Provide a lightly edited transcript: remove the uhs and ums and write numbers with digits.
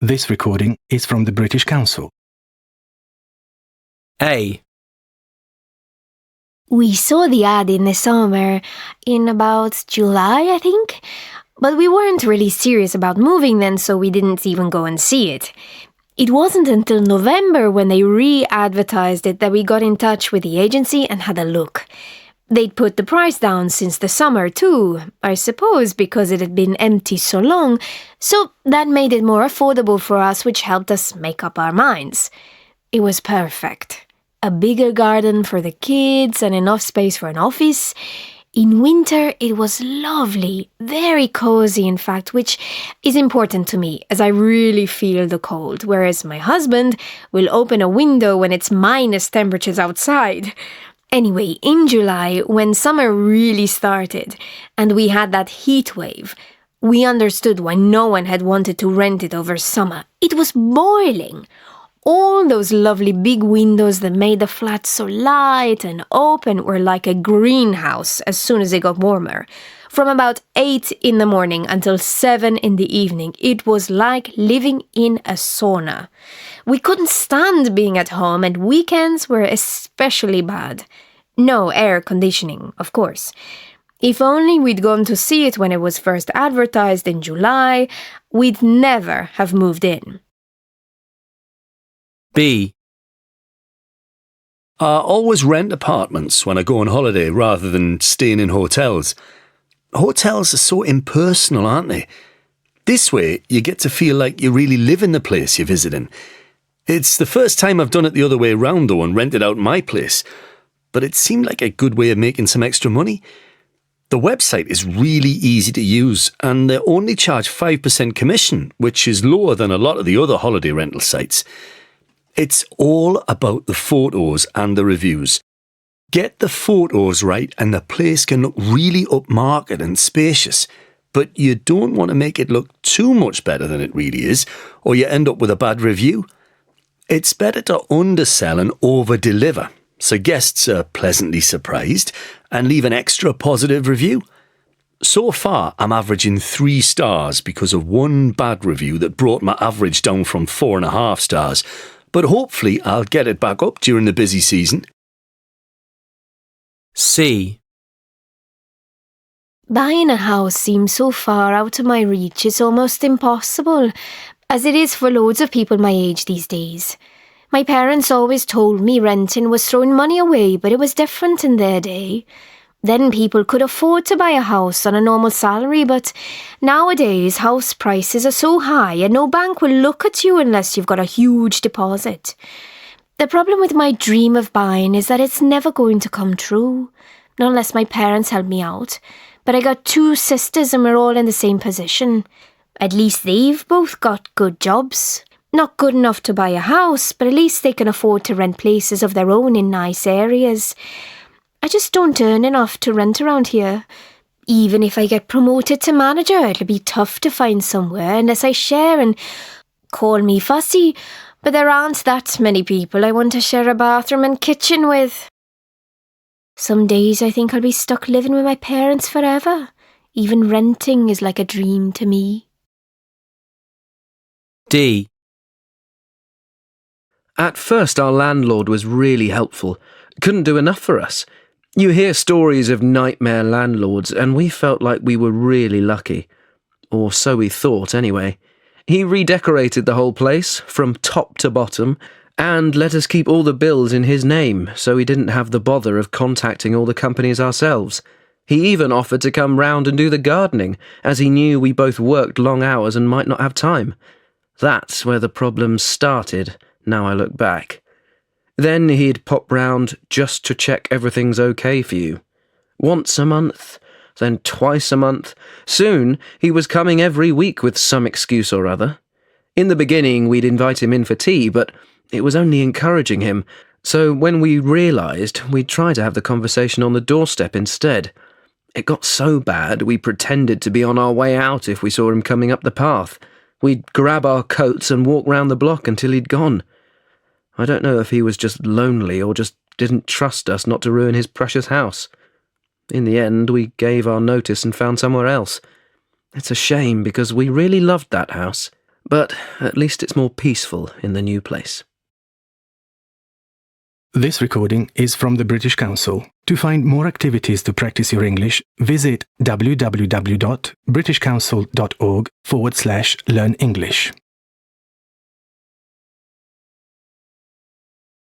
This recording is from the British Council. A. We saw the ad in the summer, in about July, I think. But we weren't really serious about moving then, so we didn't even go and see it. It wasn't until November when they re-advertised it that we got in touch with the agency and had a look. They'd put the price down since the summer too, I suppose because it had been empty so long, so that made it more affordable for us, which helped us make up our minds. It was perfect. A bigger garden for the kids and enough space for an office. In winter, it was lovely, very cozy in fact, which is important to me as I really feel the cold, whereas my husband will open a window when it's minus temperatures outside. Anyway, in July, when summer really started and we had that heat wave, we understood why no one had wanted to rent it over summer. It was boiling. All those lovely big windows that made the flat so light and open were like a greenhouse as soon as it got warmer. From about 8 in the morning until 7 in the evening, it was like living in a sauna. We couldn't stand being at home, and weekends were especially bad. No air conditioning, of course. If only we'd gone to see it when it was first advertised in July, we'd never have moved in. B. I always rent apartments when I go on holiday rather than staying in hotels. Hotels are so impersonal, aren't they? This way, you get to feel like you really live in the place you're visiting. It's the first time I've done it the other way around though and rented out my place, but it seemed like a good way of making some extra money. The website is really easy to use and they only charge 5% commission, which is lower than a lot of the other holiday rental sites. It's all about the photos and the reviews. Get the photos right and the place can look really upmarket and spacious, but you don't want to make it look too much better than it really is, or you end up with a bad review. It's better to undersell and over-deliver, so guests are pleasantly surprised and leave an extra positive review. So far, I'm averaging 3 stars because of one bad review that brought my average down from 4.5 stars, but hopefully I'll get it back up during the busy season. C. Buying a house seems so far out of my reach, it's almost impossible, as it is for loads of people my age these days. My parents always told me renting was throwing money away, but it was different in their day. Then people could afford to buy a house on a normal salary, but nowadays house prices are so high and no bank will look at you unless you've got a huge deposit. The problem with my dream of buying is that it's never going to come true, not unless my parents help me out. But I got 2 sisters and we're all in the same position. At least they've both got good jobs. Not good enough to buy a house, but at least they can afford to rent places of their own in nice areas. I just don't earn enough to rent around here. Even if I get promoted to manager, it'll be tough to find somewhere unless I share, and call me fussy, but there aren't that many people I want to share a bathroom and kitchen with. Some days I think I'll be stuck living with my parents forever. Even renting is like a dream to me. D. At first our landlord was really helpful. Couldn't do enough for us. You hear stories of nightmare landlords and we felt like we were really lucky. Or so we thought anyway. He redecorated the whole place from top to bottom and let us keep all the bills in his name so we didn't have the bother of contacting all the companies ourselves. He even offered to come round and do the gardening as he knew we both worked long hours and might not have time. That's where the problems started, now I look back. Then he'd pop round just to check everything's okay for you. Once a month, then twice a month. Soon he was coming every week with some excuse or other. In the beginning we'd invite him in for tea, but it was only encouraging him, so when we realised, we'd try to have the conversation on the doorstep instead. It got so bad we pretended to be on our way out if we saw him coming up the path. We'd grab our coats and walk round the block until he'd gone. I don't know if he was just lonely or just didn't trust us not to ruin his precious house. In the end, we gave our notice and found somewhere else. It's a shame because we really loved that house. but at least it's more peaceful in the new place. This recording is from the British Council. To find more activities to practice your English, visit www.britishcouncil.org/learn English.